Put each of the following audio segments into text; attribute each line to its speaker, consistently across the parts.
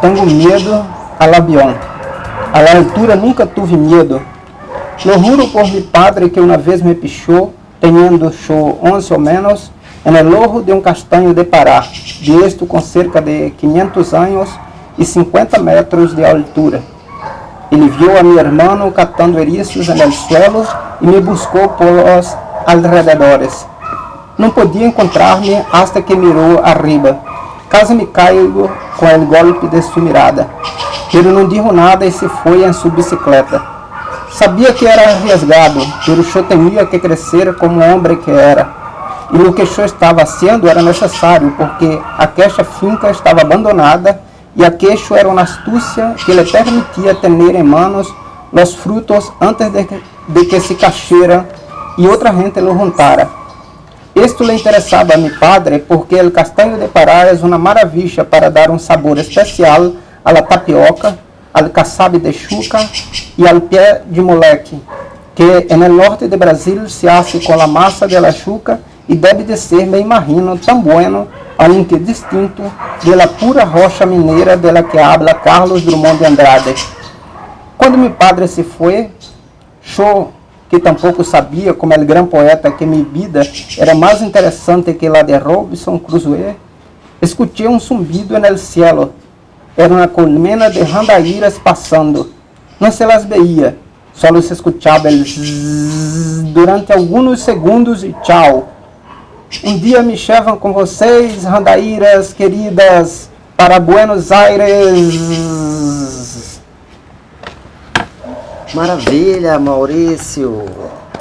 Speaker 1: tenho medo al avião. A la altura nunca tuve medo. Lo juro por mi padre que una vez me pichó, teniendo yo 11 o menos, en el ojo de un castaño de Pará, de esto con cerca de 500 años y 50 metros de altura. Ele vio a mi hermano catando erizos en el suelo y me buscó por los alrededores. Não podia encontrar-me hasta que mirou arriba. Casi me caigo com el golpe de sua mirada. Pero não dijo nada e se foi em sua bicicleta. Sabia que era arriesgado, pero eu temia que crescer como homem que era. E o que eu estava fazendo era necessário, porque aquela finca estava abandonada e aquello era uma astúcia que lhe permitia ter em manos os frutos antes de que se cayeran e outra gente lo juntara. Esto le interessava a mi padre porque o castanho de Pará é uma maravilha para dar um sabor especial à la tapioca, al casabe de chuca e al pé de moleque, que en el norte de Brasil se hace com a massa de la chuca e deve de ser, me imagino, tão bueno, aunque distinto, de la pura rocha mineira de la que habla Carlos Drummond de Andrade. Quando meu padre se foi, eu, que tampouco sabia como el gran poeta que minha vida era mais interessante que la de Robinson Crusoe, escutei um zumbido no cielo. Era uma colmena de randaíras passando. Não se las veía, só se escutava el zzz durante alguns segundos e tchau. Um dia me levam com vocês, randaíras queridas, para Buenos Aires.
Speaker 2: Maravilha, Maurício.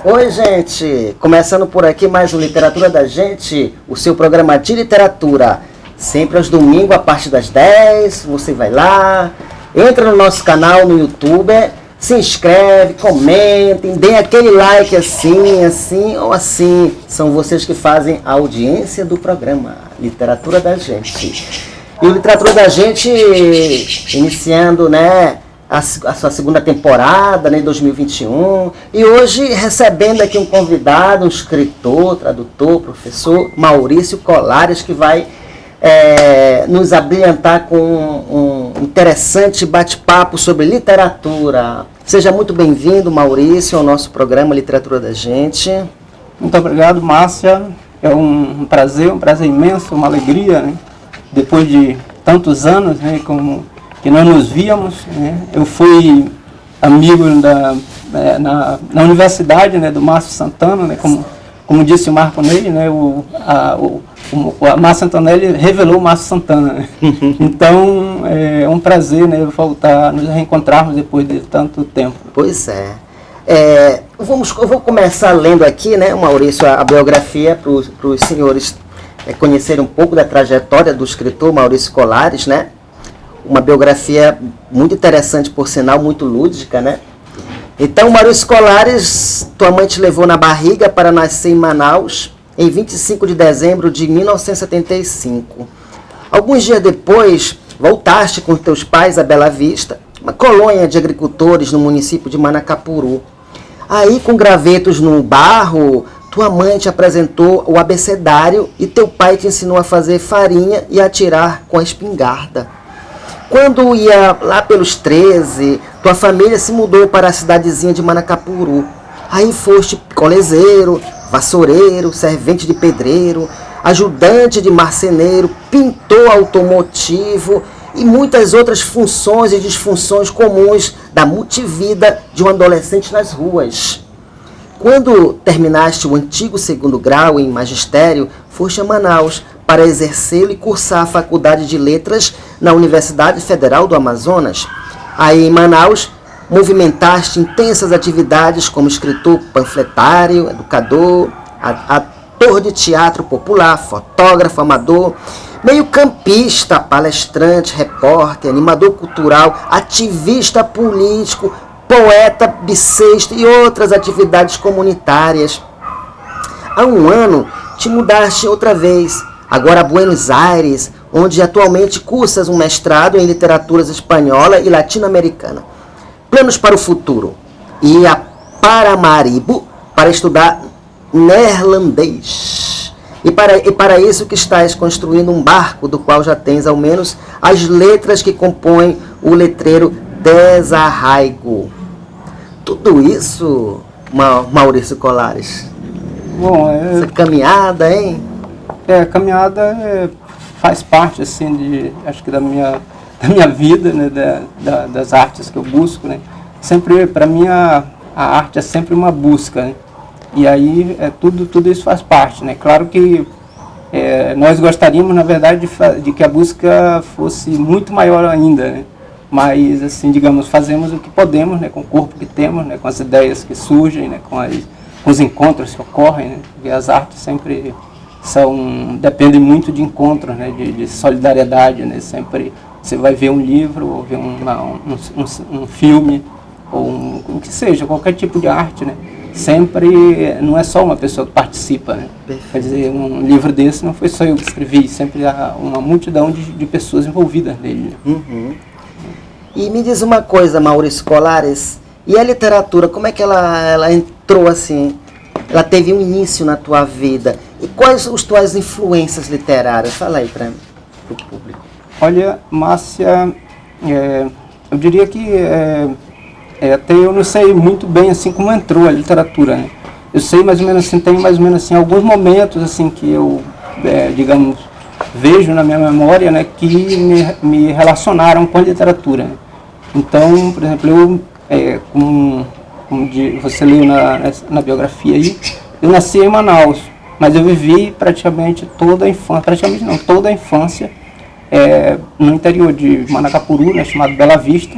Speaker 2: Oi, gente. Começando por aqui mais um Literatura da Gente, o seu programa de literatura. Sempre aos domingos, a partir das 10, você vai lá, entra no nosso canal no YouTube, se inscreve, comentem, dê aquele like assim ou assim. São vocês que fazem a audiência do programa Literatura da Gente. E o Literatura da Gente, iniciando, a sua segunda temporada, em 2021. E hoje recebendo aqui um convidado, um escritor, tradutor, professor, Maurício Colares, que vai nos abrilhantar com um interessante bate-papo sobre literatura. Seja muito bem-vindo, Maurício, ao nosso programa Literatura da Gente.
Speaker 1: Muito obrigado, Márcia. É um prazer imenso, uma alegria, depois de tantos anos, que nós nos víamos. Eu fui amigo na universidade, do Márcio Santana, como disse o Marco Ney, a Márcio Antonelli revelou o Márcio Santana. Então, é um prazer, voltar, nos reencontrarmos depois de tanto tempo.
Speaker 2: Pois é. Eu vou começar lendo aqui, Maurício, a biografia para os senhores conhecerem um pouco da trajetória do escritor Maurício Colares, Uma biografia muito interessante, por sinal, muito lúdica, Então, Maurício Colares, tua mãe te levou na barriga para nascer em Manaus, em 25 de dezembro de 1975. Alguns dias depois, voltaste com teus pais a Bela Vista, uma colônia de agricultores no município de Manacapuru. Aí, com gravetos no barro, tua mãe te apresentou o abecedário e teu pai te ensinou a fazer farinha e a atirar com a espingarda. Quando ia lá pelos 13, tua família se mudou para a cidadezinha de Manacapuru. Aí foste colezeiro, vassoureiro, servente de pedreiro, ajudante de marceneiro, pintor automotivo e muitas outras funções e disfunções comuns da multivida de um adolescente nas ruas. Quando terminaste o antigo 2º grau em magistério, foste a Manaus para exercê-lo e cursar a Faculdade de Letras na Universidade Federal do Amazonas. Aí em Manaus, movimentaste intensas atividades como escritor panfletário, educador, ator de teatro popular, fotógrafo amador, meio-campista, palestrante, repórter, animador cultural, ativista político, poeta bissexto e outras atividades comunitárias. Há um ano, te mudaste outra vez, agora a Buenos Aires, onde atualmente cursas um mestrado em literaturas espanhola e latino-americana. Planos para o futuro. Ir a Paramaribo para estudar neerlandês. E para isso que estás construindo um barco, do qual já tens ao menos as letras que compõem o letreiro Desarraigo. Tudo isso, Maurício Colares.
Speaker 1: Bom,
Speaker 2: Essa caminhada, hein?
Speaker 1: Caminhada faz parte, assim, acho que da minha vida, né, das artes que eu busco, né. Sempre, para mim, a arte é sempre uma busca, né. E aí, tudo isso faz parte, né. Claro que nós gostaríamos, na verdade, de que a busca fosse muito maior ainda, né. Mas, assim, digamos, fazemos o que podemos, né, com o corpo que temos, né, com as ideias que surgem, né, com os encontros que ocorrem, né, porque as artes sempre dependem muito de encontros, né, de solidariedade, né, sempre você vai ver um livro, ou ver um filme, ou o que seja, qualquer tipo de arte, né, sempre não é só uma pessoa que participa, né. Quer dizer, um livro desse não foi só eu que escrevi, sempre há uma multidão de pessoas envolvidas nele. Né.
Speaker 2: Uhum. E me diz uma coisa, Maurício Colares, e a literatura, como é que ela entrou assim? Ela teve um início na tua vida? E quais as tuas influências literárias? Fala aí para o público.
Speaker 1: Olha, Márcia, eu diria que até eu não sei muito bem assim como entrou a literatura, né? Eu sei mais ou menos assim, tem mais ou menos assim alguns momentos assim que eu, digamos, vejo na minha memória, né, que me relacionaram com a literatura, né? Então, por exemplo, como você leu na biografia aí, eu nasci em Manaus, mas eu vivi praticamente toda a infância no interior de Manacapuru, né, chamado Bela Vista,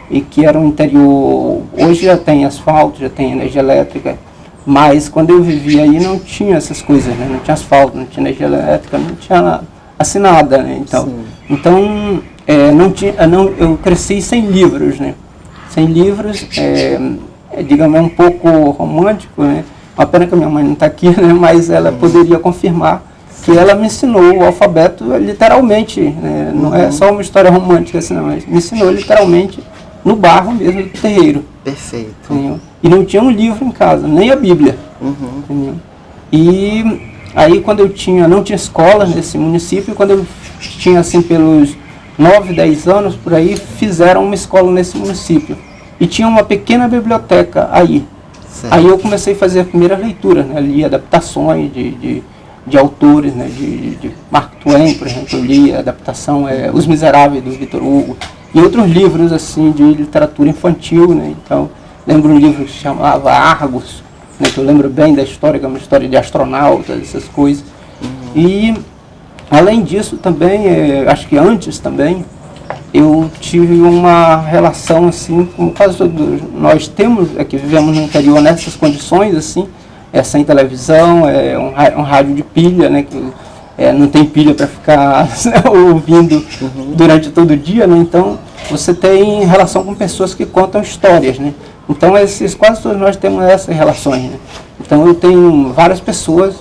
Speaker 1: e que era um interior, hoje já tem asfalto, já tem energia elétrica, mas quando eu vivia aí não tinha essas coisas, né, não tinha asfalto, não tinha energia elétrica, não tinha assim nada, né, então eu cresci sem livros, né, sem livros, digamos, é um pouco romântico, né, uma pena que a minha mãe não está aqui, né, mas ela poderia confirmar que ela me ensinou o alfabeto literalmente, né, não é só uma história romântica, assim, não, mas me ensinou literalmente no barro mesmo do terreiro.
Speaker 2: Perfeito.
Speaker 1: Entendeu? E não tinha um livro em casa, nem a Bíblia. Entendeu? E aí quando não tinha escola nesse município, quando eu tinha assim pelos 9, 10 anos por aí, fizeram uma escola nesse município. E tinha uma pequena biblioteca aí. Certo. Aí eu comecei a fazer a primeira leitura, né? Li adaptações de autores, né? De Mark Twain, por exemplo, eu li a adaptação Os Miseráveis, do Victor Hugo, e outros livros assim de literatura infantil, né? Então, lembro um livro que se chamava Argos, né? Que eu lembro bem da história, que é uma história de astronautas, essas coisas. E, além disso, também, acho que antes também, eu tive uma relação assim, como quase todos nós temos, que vivemos no interior nessas condições, assim, sem televisão, um rádio de pilha, né, que não tem pilha para ficar ouvindo durante todo o dia, né, então você tem relação com pessoas que contam histórias, né, então quase todos nós temos essas relações, né, então eu tenho várias pessoas,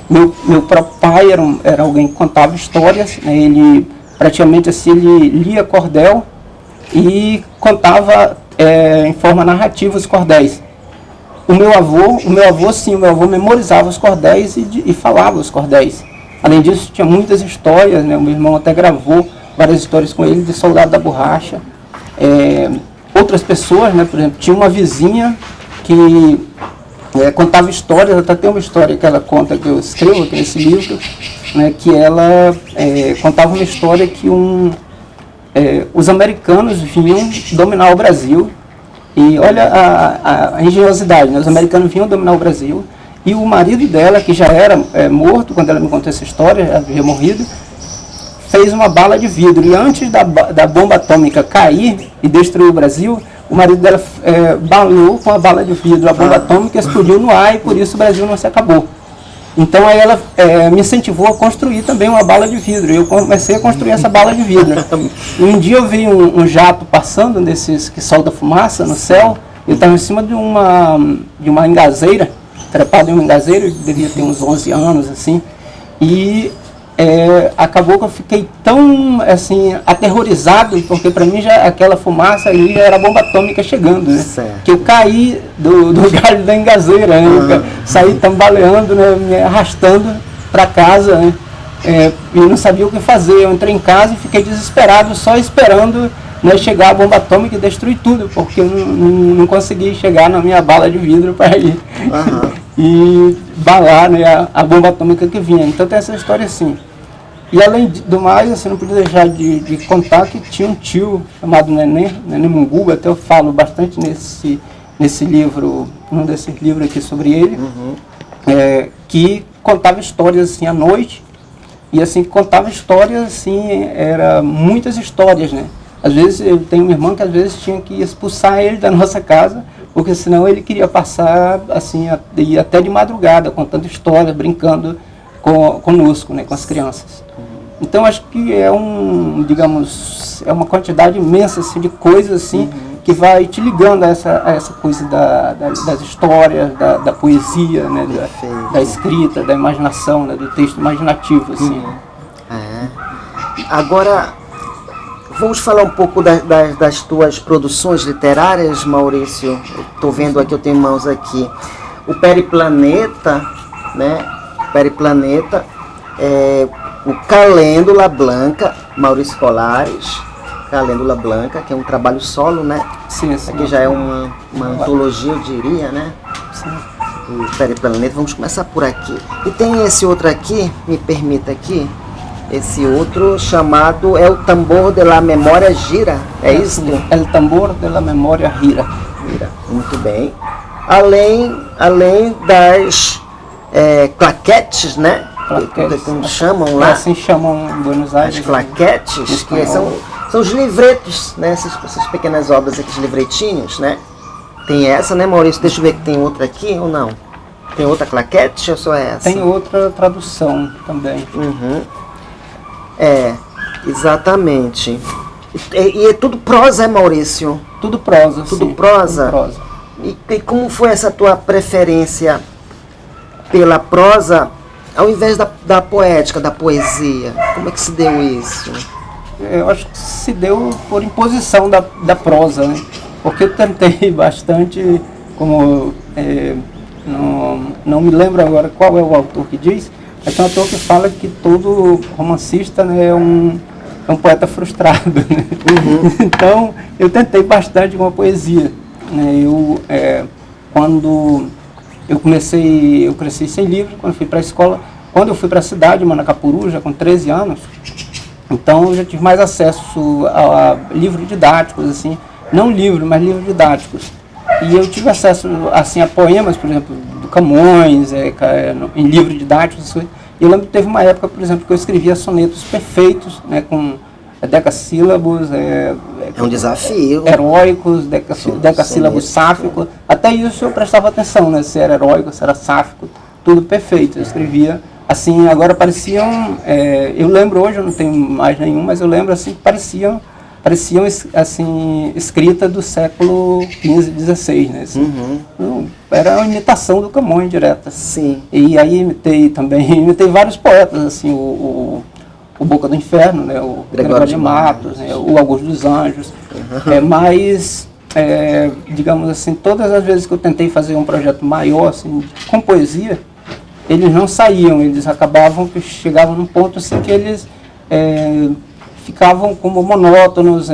Speaker 1: meu próprio pai era alguém que contava histórias, né, ele praticamente assim, ele lia cordel e contava em forma narrativa os cordéis. O meu avô memorizava os cordéis e falava os cordéis. Além disso, tinha muitas histórias, né? O meu irmão até gravou várias histórias com ele de Soldado da Borracha. Outras pessoas, né? Por exemplo, tinha uma vizinha que contava histórias, até tem uma história que ela conta, que eu escrevo aqui nesse livro, né, que ela contava uma história que os americanos vinham dominar o Brasil, e olha a engenhosidade, né, os americanos vinham dominar o Brasil, e o marido dela, que já era morto, quando ela me contou essa história, ela havia morrido, fez uma bala de vidro, e antes da bomba atômica cair e destruir o Brasil, o marido dela balou com a bala de vidro, a bomba atômica explodiu no ar e por isso o Brasil não se acabou. Então aí ela me incentivou a construir também uma bala de vidro. Eu comecei a construir essa bala de vidro. E um dia eu vi um jato passando, desses que solta fumaça no céu. Eu estava em cima de uma engazeira, trepado em uma engazeira, eu devia ter uns 11 anos, assim. E acabou que eu fiquei tão assim, aterrorizado, porque para mim já aquela fumaça ali era a bomba atômica chegando, né? Que eu caí do galho da engazeira, né? Saí tambaleando, né? Me arrastando para casa, né? E não sabia o que fazer. Eu entrei em casa e fiquei desesperado, só esperando, né, chegar a bomba atômica e destruir tudo, porque eu não consegui chegar na minha bala de vidro para ir e balar, né, a bomba atômica que vinha. Então tem essa história assim. E além do mais, assim, não podia deixar de contar que tinha um tio chamado Nenê Munguba, até eu falo bastante nesse livro, num desses livros aqui sobre ele, que contava histórias assim à noite. E assim, contava histórias, assim, era muitas histórias, né? Às vezes, eu tenho um irmão que às vezes tinha que expulsar ele da nossa casa, porque senão ele queria passar, assim, ir até de madrugada, contando histórias, brincando conosco, né, com as crianças. Então, acho que é digamos, é uma quantidade imensa, assim, de coisas, assim, que vai te ligando a essa coisa das histórias, da poesia, né, da escrita, da imaginação, né, do texto imaginativo, assim.
Speaker 2: Agora, vamos falar um pouco das tuas produções literárias, Maurício. Estou vendo aqui, eu tenho em mãos aqui, o Periplaneta, né, o Calêndula Blanca, Maurício Colares, Calêndula Blanca, que é um trabalho solo, né?
Speaker 1: Sim, sim.
Speaker 2: Aqui já é uma antologia, eu diria, né?
Speaker 1: Sim.
Speaker 2: O Periplaneta, vamos começar por aqui. E tem esse outro aqui, me permita aqui, esse outro chamado É o Tambor de la Memória Gira, é isso?
Speaker 1: É o Tambor de la Memória Gira.
Speaker 2: Muito bem. Além das claquetes, né? Como chamam lá?
Speaker 1: Assim chamam em Buenos Aires.
Speaker 2: As claquetes, que são os livretos, né? Essas pequenas obras aqui, os livretinhos, né? Tem essa, né, Maurício? Deixa eu ver que tem outra aqui ou não? Tem outra claquete ou só essa?
Speaker 1: Tem outra tradução também.
Speaker 2: Exatamente. E é tudo prosa, Maurício?
Speaker 1: Tudo prosa,
Speaker 2: Tudo
Speaker 1: sim.
Speaker 2: prosa?
Speaker 1: Tudo prosa.
Speaker 2: E como foi essa tua preferência pela prosa ao invés da poética, da poesia? Como é que se deu isso?
Speaker 1: Eu acho que se deu por imposição da prosa, né? Porque eu tentei bastante, como não me lembro agora qual é o autor que diz, mas tem um autor que fala que todo romancista, né, é um poeta frustrado, né? Então eu tentei bastante com a poesia, né? Quando eu cresci sem livro, quando fui para a escola. Quando eu fui para a cidade, Manacapuru, já com 13 anos, então eu já tive mais acesso a livros didáticos, assim, não livros, mas livros didáticos. E eu tive acesso, assim, a poemas, por exemplo, do Camões, em livros didáticos. E eu lembro que teve uma época, por exemplo, que eu escrevia sonetos perfeitos, né, com decassílabos,
Speaker 2: é um desafio.
Speaker 1: Heróicos, decassílabos sáficos. Até isso eu prestava atenção, né, se era heróico, se era sáfico, tudo perfeito. Eu escrevia assim, agora pareciam, eu lembro hoje, eu não tenho mais nenhum, mas eu lembro assim que pareciam assim, escrita do século XV, XVI, né? Assim, era uma imitação do Camões direta.
Speaker 2: Sim.
Speaker 1: E aí imitei vários poetas, assim, o Boca do Inferno, né? O Gregório de Matos, né? O Augusto dos Anjos. Mas, digamos assim, todas as vezes que eu tentei fazer um projeto maior, assim, com poesia, eles não saíam, eles chegavam num ponto assim que eles ficavam como monótonos,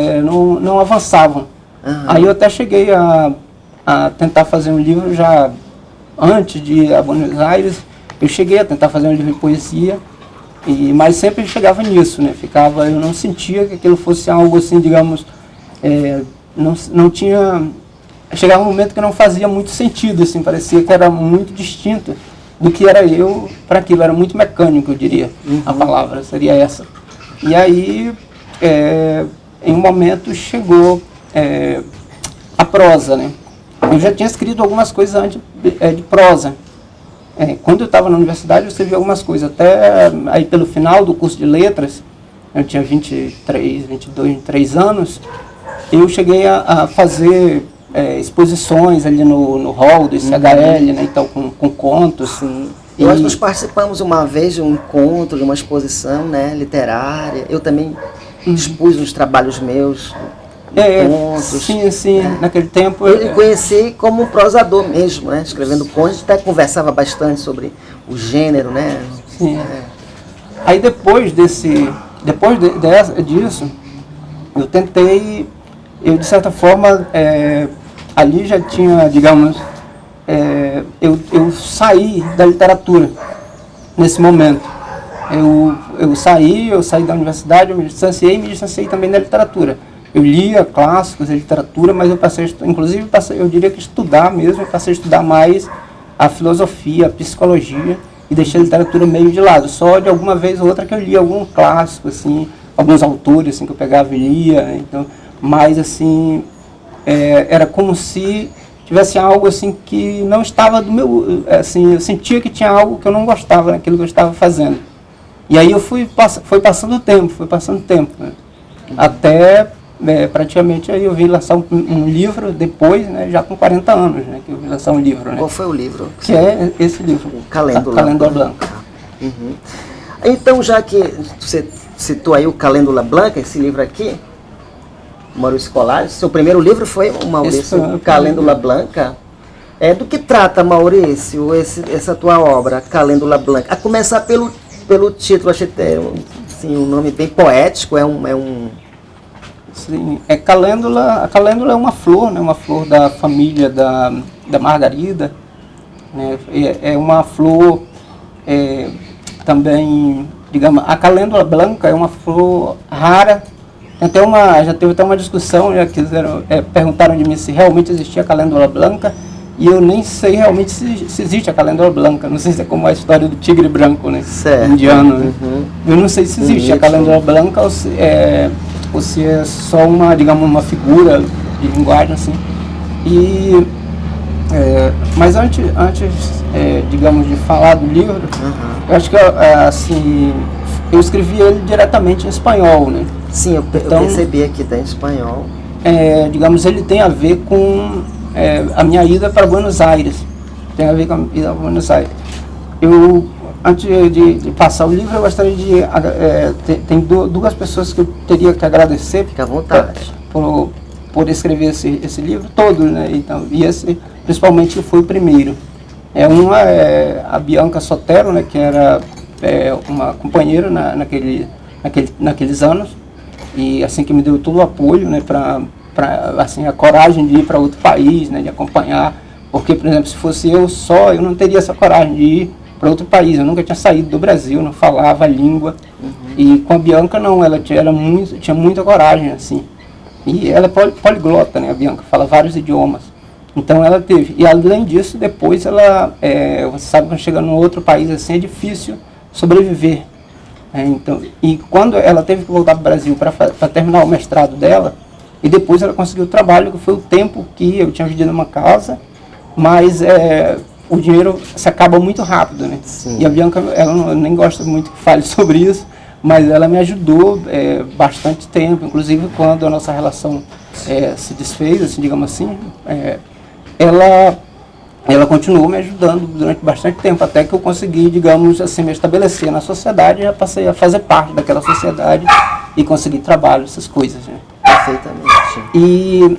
Speaker 1: não avançavam. Aí eu até cheguei a tentar fazer um livro já antes de ir a Buenos Aires, eu cheguei a tentar fazer um livro de poesia, mas sempre chegava nisso, né? Eu não sentia que aquilo fosse algo assim, digamos, não tinha... Chegava um momento que não fazia muito sentido, assim, parecia que era muito distinto do que era eu para aquilo, era muito mecânico, eu diria, a palavra seria essa. E aí, em um momento, chegou a prosa, né? Eu já tinha escrito algumas coisas antes de prosa. Quando eu estava na universidade, eu escrevi algumas coisas, até aí pelo final do curso de letras, eu tinha 23 anos, eu cheguei a fazer exposições ali no hall do ICHL, né, então com contos.
Speaker 2: Sim. Nós participamos uma vez de um encontro, de uma exposição, né, literária. Eu também expus uns trabalhos meus, contos.
Speaker 1: Sim, naquele tempo.
Speaker 2: Eu conheci como um prosador mesmo, né, escrevendo contos, até conversava bastante sobre o gênero, né,
Speaker 1: Sim. Aí depois disso, eu tentei, eu de certa forma, ali já tinha, digamos, eu saí da literatura nesse momento. Eu saí da universidade, eu me distanciei também da literatura. Eu lia clássicos de literatura, mas eu eu diria que estudar mesmo, eu passei a estudar mais a filosofia, a psicologia, e deixei a literatura meio de lado. Só de alguma vez ou outra que eu lia algum clássico, assim, alguns autores assim, que eu pegava e lia, né? Então, mas assim, era como se tivesse algo assim que não estava do meu, assim, eu sentia que tinha algo que eu não gostava naquilo que eu estava fazendo. E aí eu foi passando o tempo, né? Até praticamente aí eu vim lançar um livro depois, né, já com 40 anos, né, que eu vim lançar um livro, né?
Speaker 2: Qual foi o livro?
Speaker 1: Que é esse livro, Calêndula Blanca.
Speaker 2: Uhum. Então, já que você citou aí o Calêndula Blanca, esse livro aqui, Maurício Colares, seu primeiro livro foi o Maurício Calêndula Blanca. Do que trata, Maurício, essa tua obra, Calêndula Blanca? A começar pelo título, achei assim, um nome bem poético,
Speaker 1: Sim, a calêndula é uma flor, né, uma flor da família da margarida, né, é uma flor também, digamos, a calêndula branca é uma flor rara. Já teve até uma discussão, já perguntaram de mim se realmente existia a calêndula branca, e eu nem sei realmente se existe a calêndula branca. Não sei se é como a história do tigre branco, né, indiano, né? Eu não sei se existe a calêndula branca ou se é só uma figura de linguagem, assim. Mas antes digamos, de falar do livro, eu acho que assim, eu escrevi ele diretamente em espanhol, né?
Speaker 2: Sim, eu percebi aqui, está em espanhol.
Speaker 1: Digamos, ele tem a ver com a minha ida para Buenos Aires. Tem a ver com a ida para Buenos Aires. Antes de passar o livro, eu gostaria de... tem duas pessoas que eu teria que agradecer.
Speaker 2: Fica à vontade.
Speaker 1: Por escrever esse livro todo, né? Então, e esse, principalmente, foi o primeiro. Uma é a Bianca Sotero, né? Que era uma companheira naqueles anos. E assim, que me deu todo o apoio, né? Assim, a coragem de ir para outro país, né? De acompanhar. Porque, por exemplo, se fosse eu só, eu não teria essa coragem de ir para outro país. Eu nunca tinha saído do Brasil, não falava a língua. E com a Bianca não, ela tinha muita coragem, assim. E ela é poliglota, né? A Bianca fala vários idiomas. Então ela teve. E além disso, depois você sabe, quando chega num outro país assim, é difícil sobreviver. Então, e quando ela teve que voltar para o Brasil para terminar o mestrado dela, e depois ela conseguiu o trabalho, que foi o tempo que eu tinha vendido uma casa, mas o dinheiro se acaba muito rápido, né?
Speaker 2: Sim.
Speaker 1: E a Bianca, ela nem gosta muito que fale sobre isso, mas ela me ajudou bastante tempo, inclusive quando a nossa relação se desfez, assim, digamos assim, ela continuou me ajudando durante bastante tempo, até que eu consegui, digamos assim, me estabelecer na sociedade, e já passei a fazer parte daquela sociedade e consegui trabalho, essas coisas, né?
Speaker 2: Perfeitamente.
Speaker 1: E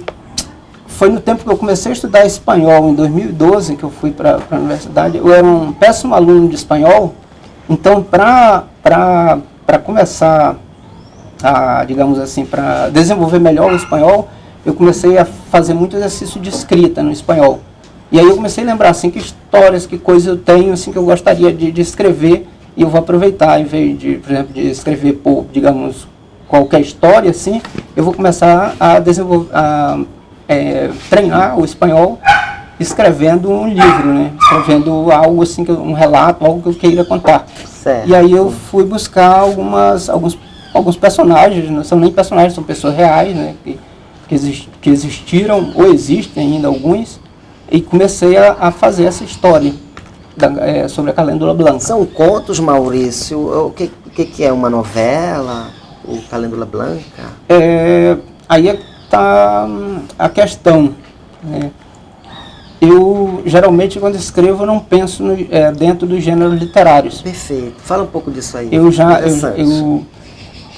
Speaker 1: foi no tempo que eu comecei a estudar espanhol, em 2012, que eu fui para a universidade. Eu era um péssimo aluno de espanhol, então para começar a, digamos assim, para desenvolver melhor o espanhol, eu comecei a fazer muito exercício de escrita no espanhol. E aí eu comecei a lembrar, assim, que histórias, que coisas eu tenho, assim, que eu gostaria de escrever, e eu vou aproveitar, em vez de, por exemplo, de escrever por, digamos, qualquer história, assim, eu vou começar a desenvolver, treinar o espanhol escrevendo um livro, né? Escrevendo algo assim, um relato, algo que eu queira contar.
Speaker 2: Certo.
Speaker 1: E aí eu fui buscar alguns personagens, não são nem personagens, são pessoas reais, né? Que existiram ou existem ainda alguns, e comecei a fazer essa história sobre a Calêndula Blanca.
Speaker 2: São contos, Maurício? O que é uma novela? O Calêndula Blanca?
Speaker 1: Aí está a questão, né? Eu, geralmente, quando escrevo, eu não penso dentro dos gêneros literários.
Speaker 2: Perfeito. Fala um pouco disso aí.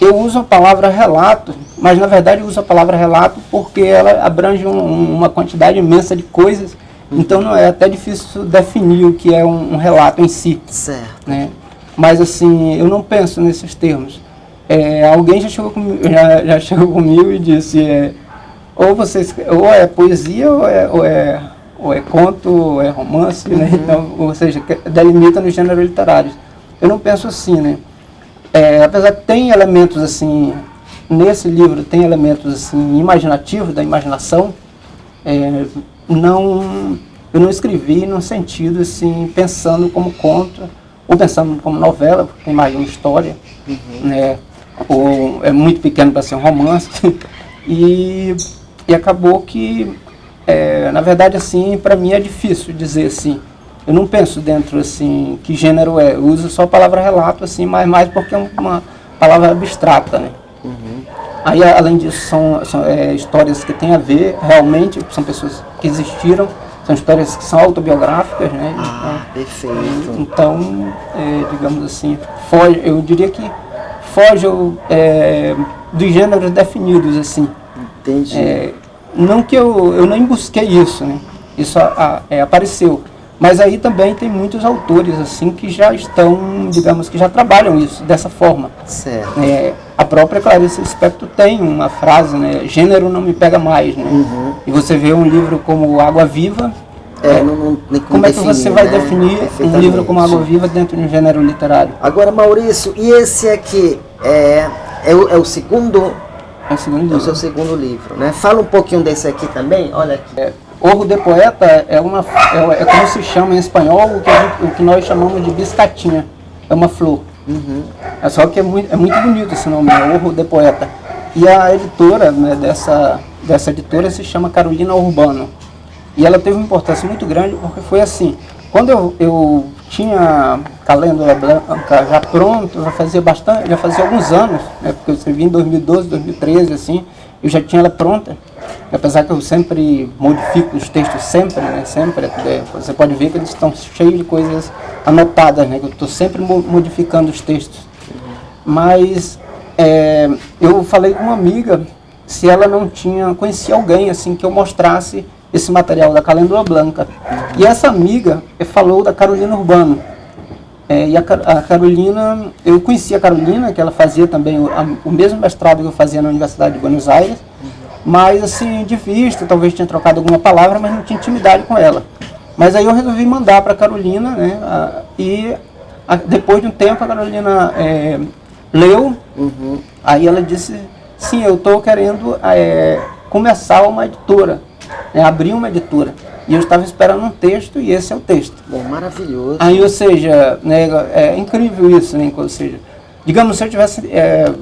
Speaker 1: Eu uso a palavra relato, mas, na verdade, eu uso a palavra relato porque ela abrange uma quantidade imensa de coisas, então não é até difícil definir o que é um relato em si.
Speaker 2: Certo.
Speaker 1: Né? Mas assim, eu não penso nesses termos. Alguém já chegou comigo, já chegou comigo e disse, ou é poesia ou é conto, ou é romance, né? Então, ou seja, delimita nos gêneros literários. Eu não penso assim, né? Apesar que tem elementos assim, nesse livro tem elementos assim imaginativos, da imaginação, eu não escrevi no sentido assim, pensando como conto, ou pensando como novela, porque tem mais uma história, né? Ou é muito pequeno para ser um romance, e acabou que, na verdade, assim, para mim é difícil dizer assim, eu não penso dentro, assim, que gênero é, eu uso só a palavra relato, assim, mas mais porque é uma palavra abstrata, né? Aí, além disso, são histórias que têm a ver, realmente, são pessoas que existiram, são histórias que são autobiográficas, né?
Speaker 2: Perfeito.
Speaker 1: Então, digamos assim, eu diria que foge dos gêneros definidos, assim.
Speaker 2: Entendi.
Speaker 1: Não que eu nem busquei isso, né? Isso apareceu. Mas aí também tem muitos autores, assim, que já estão, digamos, que já trabalham isso dessa forma.
Speaker 2: Certo.
Speaker 1: A própria Clarice Lispector tem uma frase, né? Gênero não me pega mais, né? E você vê um livro como Água Viva, como é que você vai definir um livro como Água Viva dentro de um gênero literário?
Speaker 2: Agora, Maurício, e esse aqui é o segundo?
Speaker 1: É o segundo livro.
Speaker 2: É o seu segundo livro, né? Fala um pouquinho desse aqui também, olha aqui.
Speaker 1: Orro de Poeta é como se chama em espanhol o que nós chamamos de biscatinha, é uma flor. Só que é muito bonito esse nome, Orro de Poeta. E a editora, né, dessa editora se chama Carolina Urbano. E ela teve uma importância muito grande porque foi assim, quando eu tinha Calêndula Blanca já pronto, já fazia alguns anos, né, porque eu escrevi em 2012, 2013, assim, eu já tinha ela pronta. Apesar que eu sempre modifico os textos, né, você pode ver que eles estão cheios de coisas anotadas, né, que eu estou sempre modificando os textos. Mas eu falei com uma amiga se ela não conhecia alguém assim que eu mostrasse esse material da Calêndula Blanca. E essa amiga falou da Carolina Urbano. E a Carolina, eu conheci a Carolina, que ela fazia também o mesmo mestrado que eu fazia na Universidade de Buenos Aires, mas assim, de vista, talvez tinha trocado alguma palavra, mas não tinha intimidade com ela. Mas aí eu resolvi mandar para a Carolina, né, depois de um tempo a Carolina leu, aí ela disse, sim, eu estou querendo começar uma editora, abrir uma editora. E eu estava esperando um texto e esse é o texto.
Speaker 2: Bom, maravilhoso.
Speaker 1: Aí, ou seja, né, é incrível isso, né? Ou seja, digamos, se eu tivesse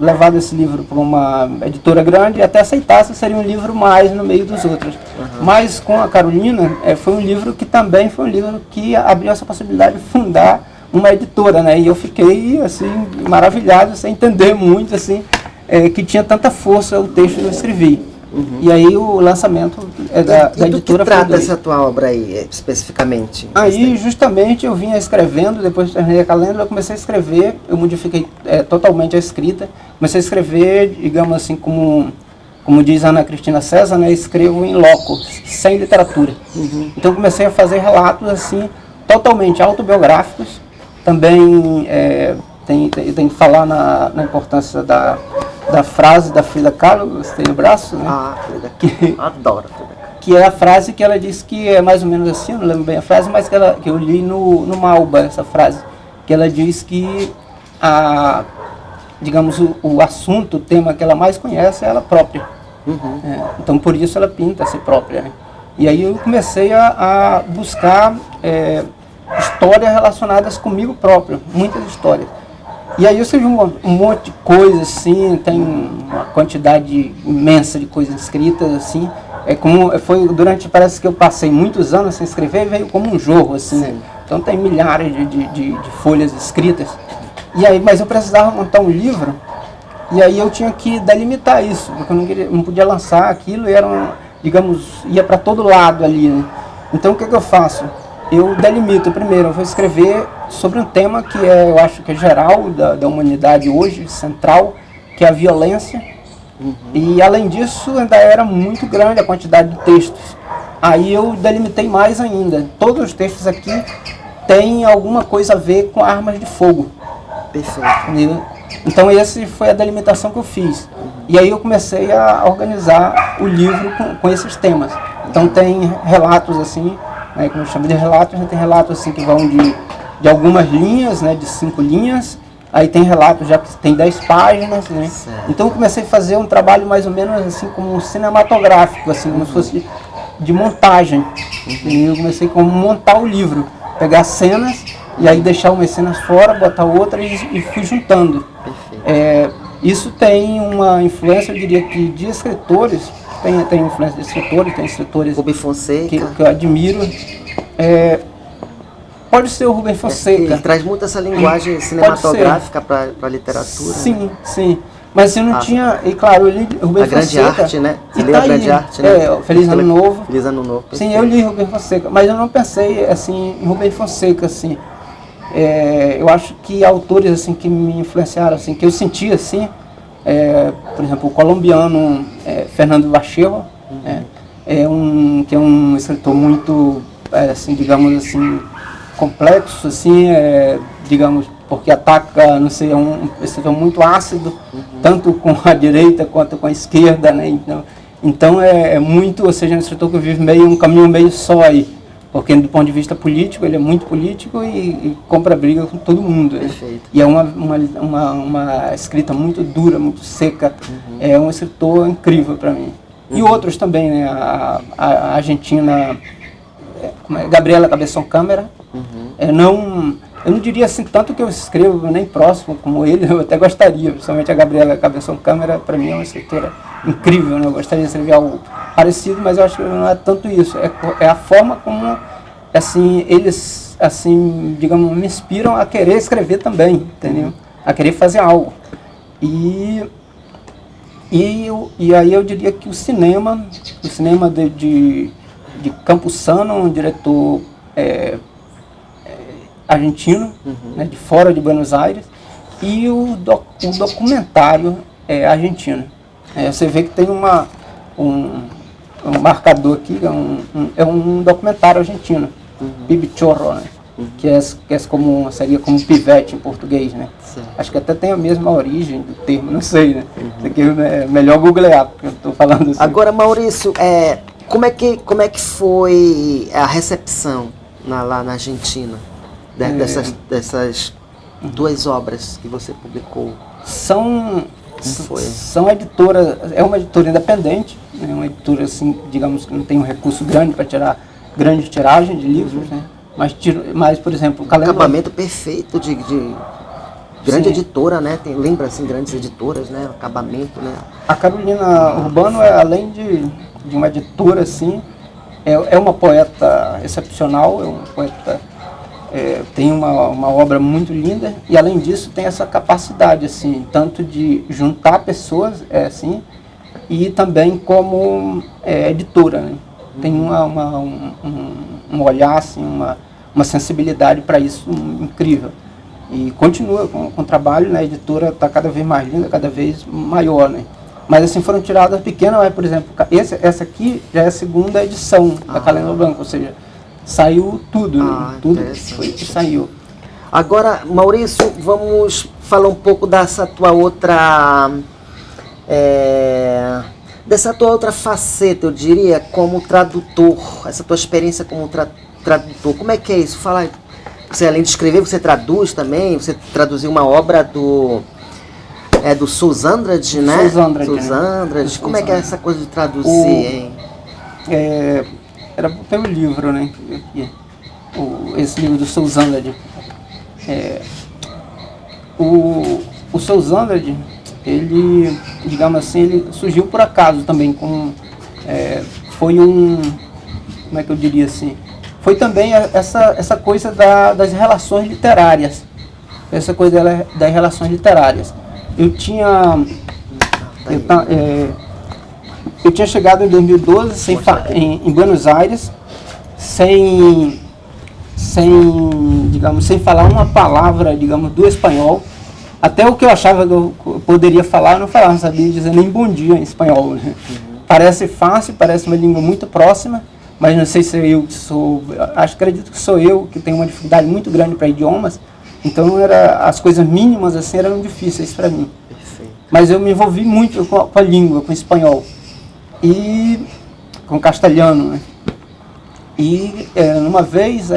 Speaker 1: levado esse livro para uma editora grande, até aceitasse, seria um livro mais no meio dos outros. Mas com a Carolina, foi um livro que também foi um livro que abriu essa possibilidade de fundar uma editora, né? E eu fiquei, assim, maravilhado, sem entender muito, assim, que tinha tanta força o texto que eu escrevi. E aí o lançamento da editora
Speaker 2: foi. E do que trata essa tua obra aí, especificamente?
Speaker 1: Aí, justamente, eu vinha escrevendo, depois terminei a Calêndula, eu comecei a escrever, eu modifiquei totalmente a escrita, comecei a escrever, digamos assim, como diz a Ana Cristina César, né, escrevo em loco, sem literatura. Então comecei a fazer relatos, assim, totalmente autobiográficos, também tem que falar na importância da frase da Frida Kahlo, Gostei do Braço, né?
Speaker 2: Frida Kahlo, adoro Frida Kahlo.
Speaker 1: Que é a frase que ela disse que é mais ou menos assim, eu não lembro bem a frase, mas que eu li no Malba, essa frase, que ela diz que digamos, o assunto, o tema que ela mais conhece é ela própria. Então por isso ela pinta a si própria, né? E aí eu comecei a buscar histórias relacionadas comigo próprio, muitas histórias. E aí eu escrevi um monte de coisas, assim, tem uma quantidade imensa de coisas escritas, assim. Parece que eu passei muitos anos sem escrever e veio como um jorro, assim, né? Então tem milhares de folhas escritas. E aí, mas eu precisava montar um livro, e aí eu tinha que delimitar isso, porque eu não podia lançar aquilo, ia para todo lado ali, né? Então o que eu faço? Eu delimito primeiro, eu vou escrever sobre um tema que eu acho que é geral da humanidade hoje, central, que é a violência. E além disso, ainda era muito grande a quantidade de textos. Aí eu delimitei mais ainda. Todos os textos aqui têm alguma coisa a ver com armas de fogo.
Speaker 2: Perfeito.
Speaker 1: Então esse foi a delimitação que eu fiz. E aí eu comecei a organizar o livro com esses temas. Então tem relatos assim, né, como eu chamo de relatos, tem relatos assim que vão de algumas linhas, né, de 5 linhas. Aí tem relatos já que tem 10 páginas, né? Então eu comecei a fazer um trabalho mais ou menos assim como cinematográfico, assim, como se fosse de montagem. E eu comecei a montar o livro, pegar cenas e aí deixar umas cenas fora, botar outras e fui juntando. Isso tem uma influência, eu diria que de escritores, tem influência de escritores, tem escritores
Speaker 2: Rubem Fonseca.
Speaker 1: que eu admiro. Pode ser o Rubem Fonseca.
Speaker 2: Ele traz muito essa linguagem cinematográfica para a literatura.
Speaker 1: Sim,
Speaker 2: né?
Speaker 1: sim. Mas eu não tinha, e claro, eu li Rubem
Speaker 2: a grande
Speaker 1: Fonseca.
Speaker 2: arte, né? Você
Speaker 1: E
Speaker 2: leu
Speaker 1: tá
Speaker 2: a grande
Speaker 1: aí.
Speaker 2: arte, né?
Speaker 1: Feliz Ano Novo.
Speaker 2: Feliz Ano Novo.
Speaker 1: Sim, eu li Rubem Fonseca, mas eu não pensei assim em Rubem Fonseca, assim. Eu acho que autores assim que me influenciaram, assim, que eu senti assim, por exemplo, o colombiano Fernando Vachejo, que é um escritor muito, assim, digamos assim, complexo, assim, digamos, porque ataca, não sei, um escritor muito ácido, tanto com a direita quanto com a esquerda, né? Então é muito, ou seja, um escritor que vive um caminho meio só aí, porque do ponto de vista político, ele é muito político e compra briga com todo mundo.
Speaker 2: Perfeito.
Speaker 1: E é uma escrita muito dura, muito seca, é um escritor incrível para mim. E outros também, né? A argentina, Gabriela Cabeção Câmara. Eu não diria assim tanto que eu escrevo nem próximo como ele, eu até gostaria, principalmente a Gabriela Cabeção Câmara, para mim é uma escritora incrível, né? Eu gostaria de escrever algo parecido, mas eu acho que não é tanto isso, é a forma como, assim, eles, assim, digamos, me inspiram a querer escrever também, entendeu? A querer fazer algo. E aí eu diria que o cinema de Campuzano, um diretor argentino, né, de fora de Buenos Aires, e o documentário argentino. Você vê que tem um marcador aqui, é um documentário argentino, Pibichorro, né, seria como pivete em português, né? Acho que até tem a mesma origem do termo, não sei, né? Isso aqui é melhor googlear, porque eu estou falando assim.
Speaker 2: Agora, Maurício, como é que foi a recepção lá na Argentina dessas 2 obras que você publicou?
Speaker 1: São editoras, é uma editora independente, é uma editora assim, digamos que não tem um recurso grande para tirar grande tiragem de livros, né? Mas, por exemplo, o
Speaker 2: acabamento perfeito de grande editora, né? Lembra assim grandes editoras, né? Acabamento, né?
Speaker 1: A Carolina Urbano além de uma editora assim, é uma poeta excepcional, é uma poeta tem uma obra muito linda e além disso tem essa capacidade assim, tanto de juntar pessoas assim, e também como editora, né? Tem um olhar assim, uma sensibilidade para isso incrível e continua com o trabalho, né? A editora está cada vez mais linda, cada vez maior, né? Mas assim foram tiradas pequenas, por exemplo, essa aqui já é a 2ª edição da Calenda Branca, ou seja, saiu tudo, né? Tudo que saiu.
Speaker 2: Agora, Maurício, vamos falar um pouco dessa tua outra faceta, eu diria, como tradutor, essa tua experiência como tradutor. Como é que é isso? Fala, você além de escrever, você traduz também, você traduziu uma obra do Sousandrade, né? Sousandrade. Como é que é essa coisa de traduzir, hein?
Speaker 1: Era pelo livro, né? Esse livro do Sousandrade. O Sousandrade, ele, digamos assim, ele surgiu por acaso também, foi como é que eu diria assim, foi também essa coisa das relações literárias, das relações literárias. Eu tinha chegado em 2012 em Buenos Aires, sem falar uma palavra, digamos, do espanhol. Até o que eu achava que eu poderia falar, eu não falava, não sabia dizer nem bom dia em espanhol, né? Parece fácil, parece uma língua muito próxima, mas não sei se eu que acredito que sou eu que tenho uma dificuldade muito grande para idiomas, Então as coisas mínimas assim eram difíceis para mim.
Speaker 2: Perfeito.
Speaker 1: Mas eu me envolvi muito com a língua, com o espanhol e com o castelhano, né? E uma vez,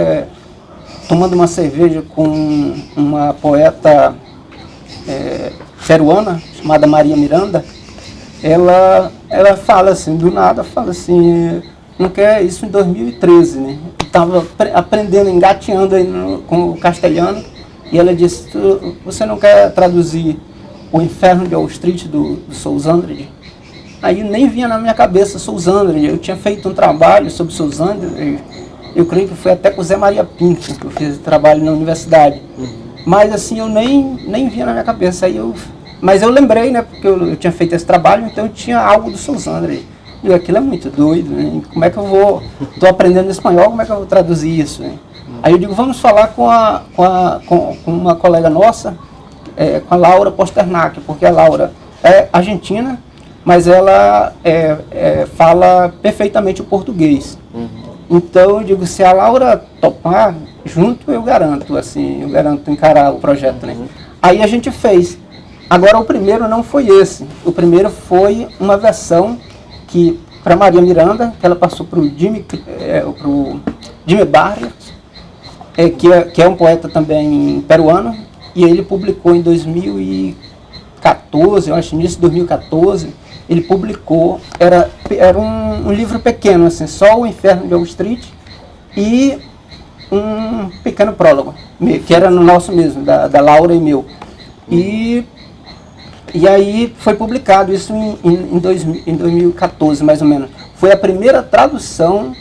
Speaker 1: tomando uma cerveja com uma poeta peruana, chamada Maria Miranda, ela fala assim, do nada, fala assim, não quer isso em 2013, né? Eu estava aprendendo, engateando aí com o castelhano, e ela disse, você não quer traduzir O Inferno de Wall Street do Sousandres? Aí nem vinha na minha cabeça Sousandres, eu tinha feito um trabalho sobre Sousandres, eu creio que foi até com o Zé Maria Pinto, que eu fiz trabalho na universidade. Mas assim, eu nem vinha na minha cabeça. Mas eu lembrei, né, porque eu tinha feito esse trabalho, então eu tinha algo do Sousandres. E aquilo é muito doido, né? Como é que eu vou... Estou aprendendo espanhol, como é que eu vou traduzir isso, né? Aí eu digo, vamos falar com uma colega nossa, com a Laura Posternak, porque a Laura é argentina, mas ela fala perfeitamente o português. Então eu digo, se a Laura topar, junto eu garanto encarar o projeto, né? Aí a gente fez. Agora o primeiro não foi esse. O primeiro foi uma versão que para Maria Miranda, que ela passou para o Jimmy Barrios, que é um poeta também peruano, e ele publicou em 2014, eu acho, início de 2014, ele publicou, era um livro pequeno, assim, só O Inferno de Wall Street e um pequeno prólogo, que era no nosso mesmo, da Laura e meu. E aí foi publicado isso em 2014, mais ou menos. Foi a primeira tradução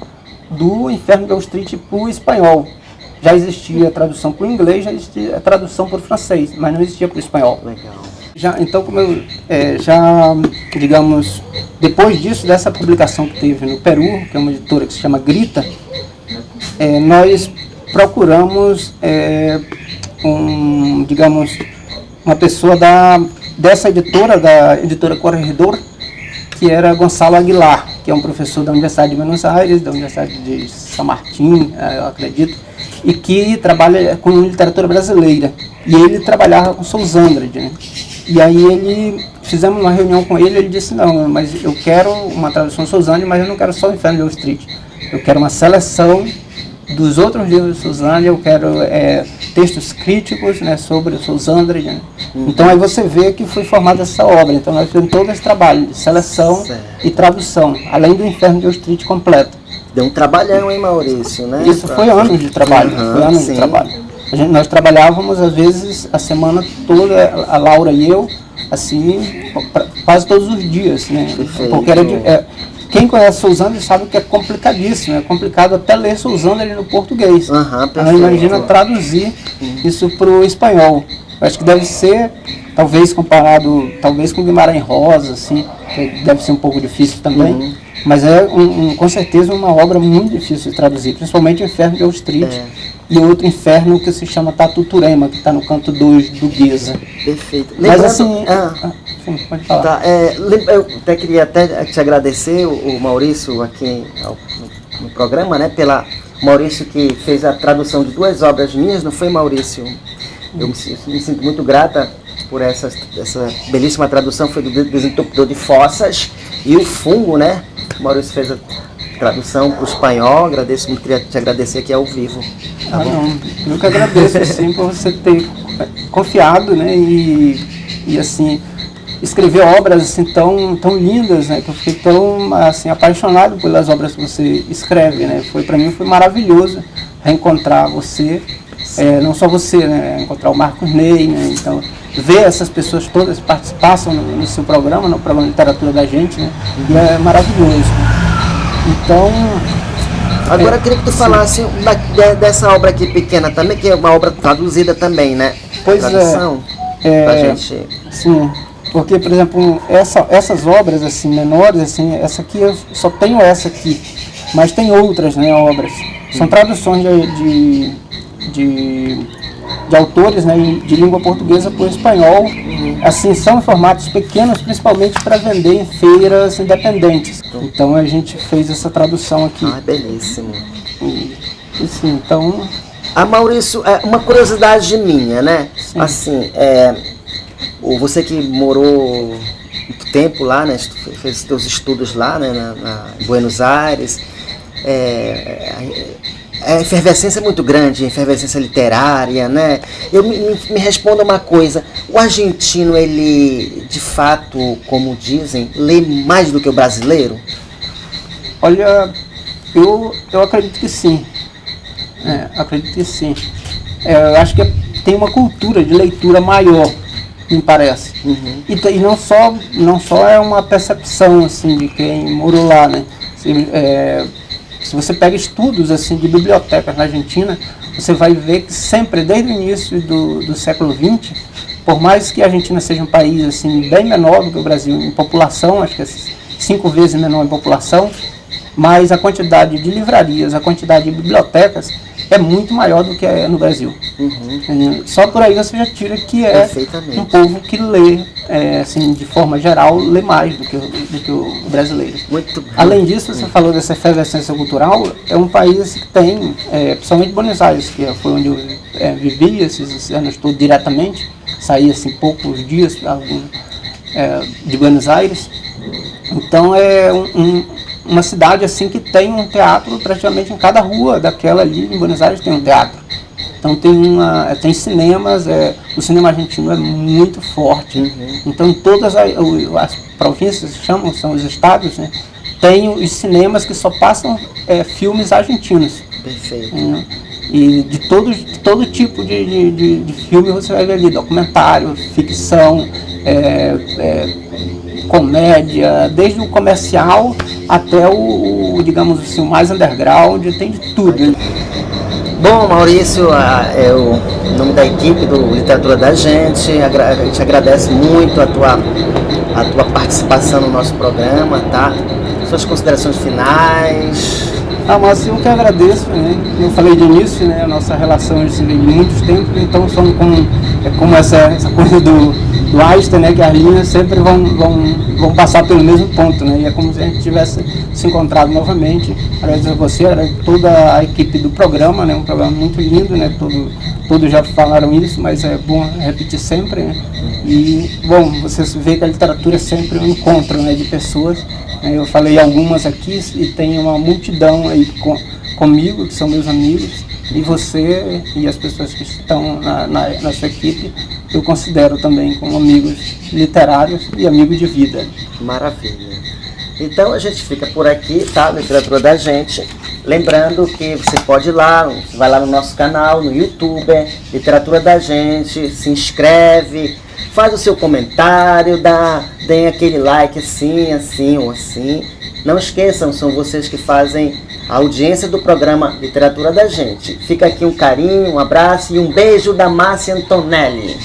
Speaker 1: do Inferno de Wall Street para o espanhol. Já existia a tradução para o inglês, já existia a tradução para o francês, mas não existia para o espanhol.
Speaker 2: Legal.
Speaker 1: Então, como eu digamos, depois disso, dessa publicação que teve no Peru, que é uma editora que se chama Grita, nós procuramos, uma pessoa dessa editora, da editora Corredor, que era Gonçalo Aguilar, que é um professor da Universidade de Buenos Aires, da Universidade de São Martín, eu acredito, e que trabalha com literatura brasileira. E ele trabalhava com Sousandres, né? E aí fizemos uma reunião com ele disse, não, mas eu quero uma tradução de Sousandres, mas eu não quero só o Inferno de Wall Street. Eu quero uma seleção dos outros livros de Sousandres, eu quero textos críticos, né, sobre o Sousandres, né? Então aí você vê que foi formada essa obra. Então nós fizemos todo esse trabalho de seleção e tradução, além do Inferno de Wall Street completo.
Speaker 2: Deu um trabalhão, hein, Maurício, né?
Speaker 1: Isso foi anos de trabalho, de trabalho. Nós trabalhávamos, às vezes, a semana toda, a Laura e eu, assim, quase todos os dias, né?
Speaker 2: Perfeito.
Speaker 1: Porque quem conhece Sousandres sabe que é complicadíssimo, é complicado até ler Sousandres no português. Então, imagina traduzir isso para o espanhol. Eu acho que deve ser, talvez comparado, com Guimarães Rosa, assim, que deve ser um pouco difícil também. Mas com certeza uma obra muito difícil de traduzir, principalmente o Inferno de Wall Street e outro inferno que se chama Tatuturema, que está no canto 2 do Gueza.
Speaker 2: Perfeito.
Speaker 1: Mas assim... sim, pode falar.
Speaker 2: Tá, eu queria te agradecer, o Maurício, aqui no programa, né, Maurício que fez a tradução de 2 obras minhas, não foi, Maurício? Eu me sinto muito grata por essa belíssima tradução, foi do Desentupidor de Fossas e o Fungo, né? O Maurício fez a tradução para o espanhol, agradeço muito, queria te agradecer aqui ao vivo. Tá bom?
Speaker 1: Não, eu que agradeço, assim, por você ter confiado, né, e assim, escrever obras assim tão lindas, né, que eu fiquei tão assim, apaixonado pelas obras que você escreve, né, para mim foi maravilhoso reencontrar você, não só você, né, encontrar o Marcos Ney, né, então ver essas pessoas todas que participassem no seu programa, no programa de literatura da gente, né, e é maravilhoso. Então...
Speaker 2: Agora eu queria que tu falasse dessa obra aqui pequena também, que é uma obra traduzida também, né?
Speaker 1: Pois
Speaker 2: tradução, pra gente...
Speaker 1: Sim, porque, por exemplo, essas obras assim, menores, assim, essa aqui eu só tenho essa aqui, mas tem outras, né, obras. São traduções de autores, né, de língua portuguesa para o espanhol, assim, são em formatos pequenos, principalmente para vender em feiras independentes. Então a gente fez essa tradução aqui.
Speaker 2: Ah, belíssimo.
Speaker 1: E sim, então
Speaker 2: Maurício, uma curiosidade minha, né?
Speaker 1: Sim.
Speaker 2: Assim, você que morou muito tempo lá, né? Fez seus estudos lá, né? Em Buenos Aires. A efervescência é muito grande, a efervescência literária, né? Me responda uma coisa, o argentino, ele, de fato, como dizem, lê mais do que o brasileiro?
Speaker 1: Olha, eu acredito que sim. Acredito que sim. Eu acho que tem uma cultura de leitura maior, me parece.
Speaker 2: Uhum.
Speaker 1: E não só é uma percepção assim, de quem morou lá, né? Se você pega estudos assim, de bibliotecas na Argentina, você vai ver que sempre, desde o início do século XX, por mais que a Argentina seja um país assim, bem menor do que o Brasil em população, acho que é 5 vezes menor em população, mas a quantidade de livrarias, a quantidade de bibliotecas é muito maior do que é no Brasil.
Speaker 2: Uhum.
Speaker 1: Só por aí você já tira que é um povo que lê, assim, de forma geral, lê mais do que o brasileiro.
Speaker 2: Muito bem.
Speaker 1: Além disso, você falou dessa efervescência cultural, é um país que tem, principalmente Buenos Aires, que foi onde eu vivi esses anos todos diretamente, saí assim poucos dias de Buenos Aires. Então é uma cidade assim que tem um teatro praticamente em cada rua daquela ali em Buenos Aires tem um teatro. Então tem cinemas, o cinema argentino é muito forte.
Speaker 2: Uhum.
Speaker 1: Então todas as províncias são os estados, né, tem os cinemas que só passam filmes argentinos.
Speaker 2: Perfeito.
Speaker 1: E de todo tipo de filme você vai ver ali, documentário, ficção, comédia, desde o comercial até o digamos assim, o mais underground, tem de tudo.
Speaker 2: Bom, Maurício, em nome da equipe do Literatura da Gente, a gente agradece muito a tua participação no nosso programa, tá? Suas considerações finais.
Speaker 1: Mas eu que agradeço, né? Eu falei de início, né? A nossa relação assim, de muitos tempos, então são como essa coisa do Einstein, né? Que as linhas sempre vão passar pelo mesmo ponto, né? E é como se a gente tivesse se encontrado novamente. Agradeço a você, agradeço toda a equipe do programa, né? Um programa muito lindo, né? Todos já falaram isso, mas é bom repetir sempre, né? E, bom, você vê que a literatura é sempre um encontro, né? De pessoas. Eu falei algumas aqui e tem uma multidão aí comigo, que são meus amigos, e você e as pessoas que estão na sua equipe, eu considero também como amigos literários e amigos de vida.
Speaker 2: Maravilha. Então a gente fica por aqui, tá? Literatura da Gente. Lembrando que você pode ir lá, vai lá no nosso canal, no YouTube, Literatura da Gente, se inscreve, faz o seu comentário, deem aquele like assim ou assim. Não esqueçam, são vocês que fazem a audiência do programa Literatura da Gente. Fica aqui um carinho, um abraço e um beijo da Márcia Antonelli.